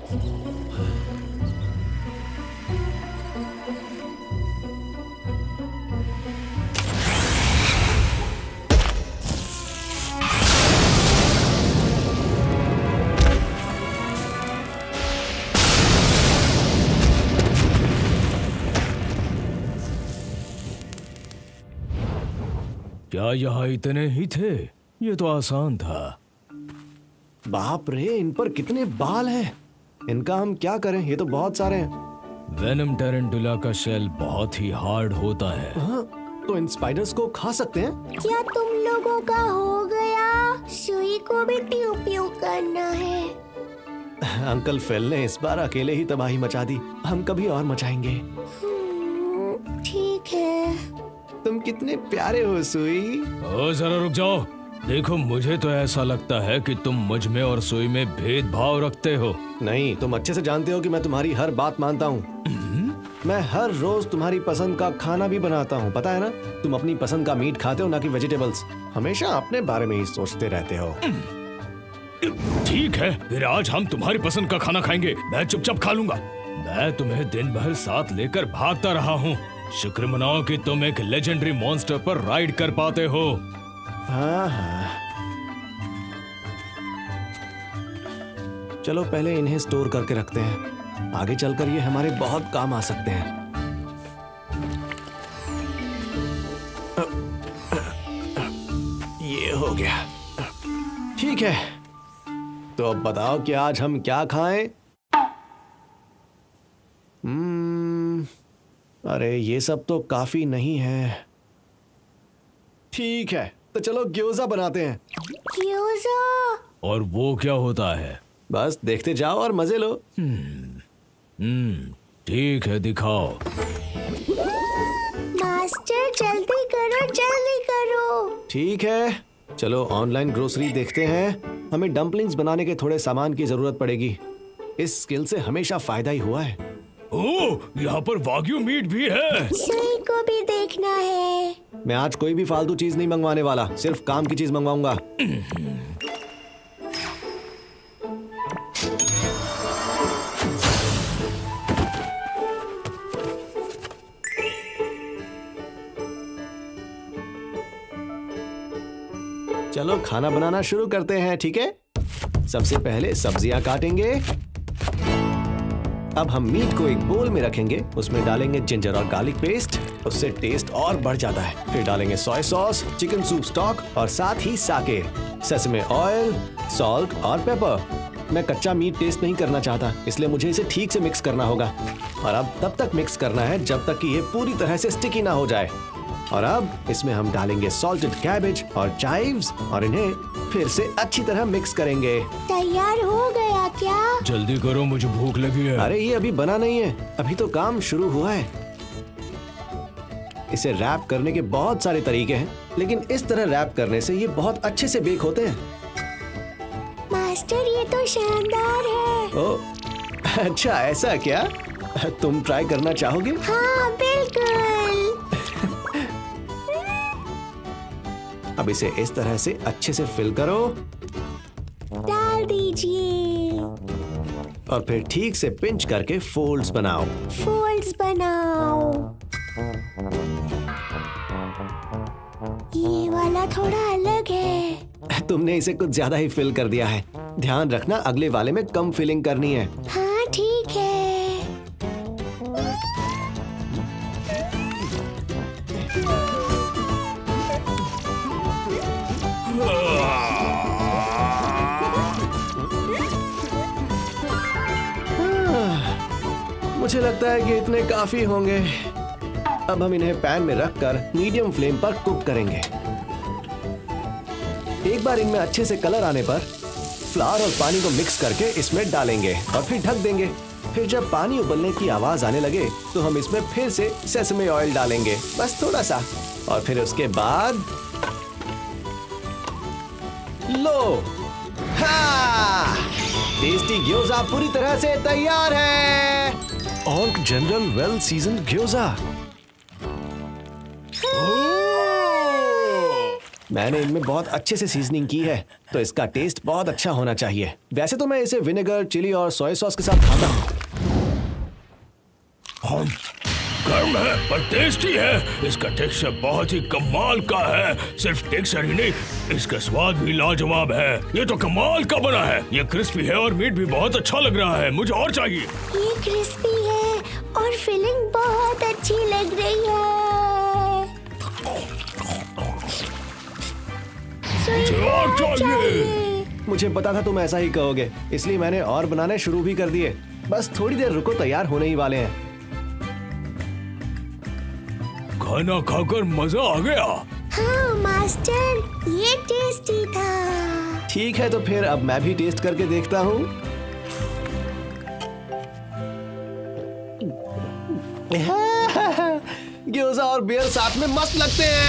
क्या यहाँ इतने ही थे? ये तो आसान था। बाप रे, इन पर कितने बाल हैं। इनका हम क्या करें, ये तो बहुत सारे हैं। वेनम टेरेंटुला का शेल बहुत ही हार्ड होता है। हाँ, तो इन स्पाइडर्स को खा सकते हैं? क्या तुम लोगों का हो गया? सुई को भी प्यू प्यू करना है। अंकल फिल ने इस बार अकेले ही तबाही मचा दी, हम कभी और मचाएंगे। ठीक है। तुम कितने प्यारे हो सुई। ओ जरा रुक जाओ। देखो, मुझे तो ऐसा लगता है कि तुम मुझ में और सुई में भेदभाव रखते हो। नहीं, तुम अच्छे से जानते हो कि मैं तुम्हारी हर बात मानता हूँ। मैं हर रोज तुम्हारी पसंद का खाना भी बनाता हूँ, पता है ना? तुम अपनी पसंद का मीट खाते हो, ना कि वेजिटेबल्स। हमेशा अपने बारे में ही सोचते रहते हो। ठीक है, फिर आज हम तुम्हारी पसंद का खाना खाएंगे। मैं चुपचाप खा लूंगा। मैं तुम्हें दिन भर साथ लेकर भागता रहा हूँ। शुक्र मनाओ कि तुम एक लेजेंडरी मॉन्स्टर पर राइड कर पाते हो। हाँ हाँ, चलो पहले इन्हें स्टोर करके रखते हैं, आगे चलकर ये हमारे बहुत काम आ सकते हैं। ये हो गया। ठीक है, तो अब बताओ कि आज हम क्या खाएं? अरे ये सब तो काफी नहीं है। ठीक है, तो चलो ग्योजा बनाते हैं। ग्योजा? और वो क्या होता है? बस देखते जाओ और मजे लो। ठीक है, दिखाओ। मास्टर जल्दी करो, जल्दी करो। ठीक है, चलो ऑनलाइन ग्रोसरी देखते हैं। हमें डम्पलिंग्स बनाने के थोड़े सामान की जरूरत पड़ेगी। इस स्किल से हमेशा फायदा ही हुआ है। ओह, यहाँ पर वाग्यू मीट भी है। सुई को भी देखना है। मैं आज कोई भी फालतू चीज नहीं मंगवाने वाला, सिर्फ काम की चीज मंगवाऊंगा। चलो खाना बनाना शुरू करते हैं, ठीक है? सबसे पहले सब्जियां काटेंगे। अब हम मीट को एक बोल में रखेंगे, उसमें डालेंगे जिंजर और गार्लिक पेस्ट, उससे टेस्ट और बढ़ जाता है। फिर डालेंगे soya sauce, chicken soup stock और साथ ही साके, सेसमे ऑयल, सॉल्ट और पेपर। मैं कच्चा मीट टेस्ट नहीं करना चाहता, इसलिए मुझे इसे ठीक से मिक्स करना होगा। और अब तब तक मिक्स करना है जब तक कि ये पूरी तरह से स्टिकी ना हो जाए। और अब इसमें हम डालेंगे सॉल्टेड कैबेज और चाइव्स और इन्हें फिर से अच्छी तरह मिक्स करेंगे। तैयार हो गया क्या? जल्दी करो, मुझे भूख लगी है। अरे ये अभी बना नहीं है, अभी तो काम शुरू हुआ है। इसे रैप करने के बहुत सारे तरीके हैं, लेकिन इस तरह रैप करने से ये बहुत अच्छे से बेक होते हैं। मास्टर ये तो शानदार है। ओह, अच्छा ऐसा क्या? तुम ट्राई करना चाहोगे? हाँ बिल्कुल। अब इसे इस तरह से अच्छे से फिल करो, डाल दीजिए। और फिर ठीक से पिंच करके फोल्ड्स बनाओ। फोल्ड्स बनाओ। ये वाला थोड़ा अलग है। तुमने इसे कुछ ज्यादा ही फिल कर दिया है। ध्यान रखना, अगले वाले में कम फिलिंग करनी है। हाँ ठीक है। मुझे लगता है कि इतने काफी होंगे। अब हम इन्हें पैन में रखकर मीडियम फ्लेम पर कुक करेंगे। एक बार इनमें अच्छे से कलर आने पर फ्लावर और पानी को मिक्स करके इसमें डालेंगे और फिर ढक देंगे। फिर जब पानी उबलने की आवाज आने लगे तो हम इसमें फिर से सेसमे ऑयल डालेंगे, बस थोड़ा सा। और फिर उसके बाद लो, हाँ, टेस्टी ग्योजा पूरी तरह से तैयार है। और जनरल वेल सीजन ग्योजा। मैंने इनमें बहुत अच्छे से सीजनिंग की है, तो इसका टेस्ट बहुत अच्छा होना चाहिए। वैसे तो मैं इसे विनेगर, चिली और सोया सॉस के साथ खाता हूँ। गर्म है पर टेस्टी है। इसका टेक्सचर बहुत ही कमाल का है। सिर्फ टेक्सचर ही नहीं, इसका स्वाद भी लाजवाब है। ये तो कमाल का बना है। ये क्रिस्पी है और मीट भी बहुत अच्छा लग रहा है। मुझे और चाहिए। ये क्रिस्पी है और फिलिंग बहुत अच्छी लग रही है। मुझे और चाहिए। मुझे पता था तुम ऐसा ही कहोगे, इसलिए मैंने और बनाने शुरू भी कर दिए। बस थोड़ी देर रुको, तैयार होने ही वाले हैं। खाना खाकर मजा आ गया। हाँ मास्टर, ये टेस्टी था। ठीक है, तो फिर अब मैं भी टेस्ट करके देखता हूँ। ग्योजा और बियर साथ में मस्त लगते हैं।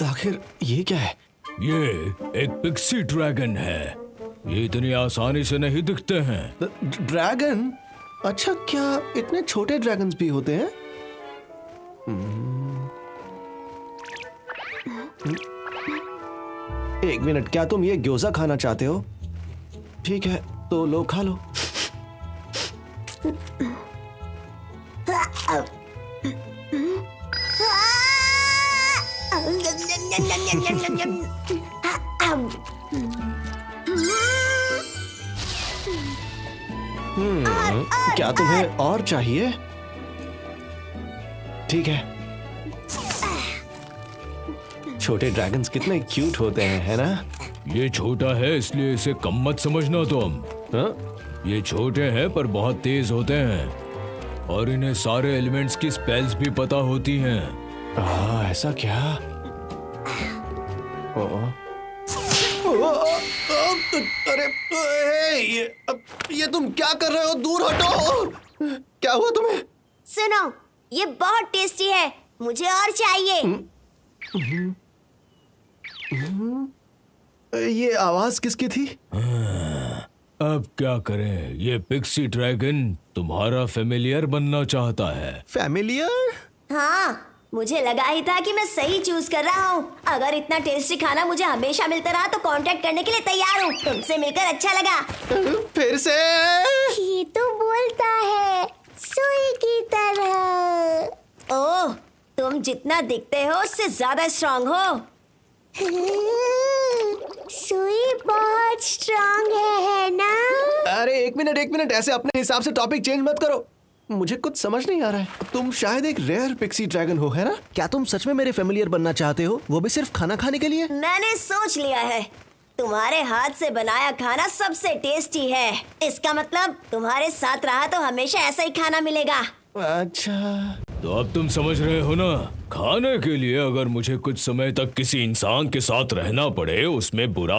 आखिर ये क्या है? ये एक पिक्सी ड्रैगन है। ये इतनी आसानी से नहीं दिखते हैं। ड्रैगन? अच्छा, क्या इतने छोटे ड्रैगन्स भी होते हैं? एक मिनट, क्या तुम ये ग्योजा खाना चाहते हो? ठीक है, तो लो, खा लो। क्या तुम्हें और चाहिए? ठीक है। छोटे ड्रैगन्स कितने क्यूट होते हैं, है ना? ये छोटा है इसलिए इसे कम मत समझना तुम। हाँ? ये छोटे हैं पर बहुत तेज होते हैं और इन्हें सारे एलिमेंट्स की स्पेल्स भी पता होती हैं। ऐसा क्या? अरे ये तुम क्या कर रहे हो? दूर हटो। क्या हुआ तुम्हें? सुनो, ये बहुत टेस्टी है, मुझे और चाहिए। ये आवाज किसकी थी? अब क्या करें, ये पिक्सी ड्रैगन तुम्हारा फेमिलियर बनना चाहता है। फेमिलियर? हाँ, मुझे लगा ही था कि मैं सही चूज कर रहा हूँ। अगर इतना टेस्टी खाना मुझे हमेशा मिलता रहा तो कांटेक्ट करने के लिए तैयार हूँ। तुमसे मिलकर अच्छा लगा। फिर से? ये तो बोलता है सुई की तरह। ओह, तुम जितना दिखते हो उससे ज्यादा स्ट्रांग हो। सुई बहुत स्ट्रांग है ना? अरे एक मिनट, ऐसे अपने हिसाब से टॉपिक चेंज मत करो। मुझे कुछ समझ नहीं आ रहा है। तुम शायद एक रेयर पिक्सी ड्रैगन हो, है ना? क्या तुम सच में मेरे फेमिलियर बनना चाहते हो, वो भी सिर्फ खाना खाने के लिए? मैंने सोच लिया है, तुम्हारे हाथ से बनाया खाना सबसे टेस्टी है। इसका मतलब तुम्हारे साथ रहा तो हमेशा ऐसा ही खाना मिलेगा। अच्छा। तो अब तुम समझ रहे हो ना, खाने के लिए अगर मुझे कुछ समय तक किसी इंसान के साथ रहना पड़े उसमें बुरा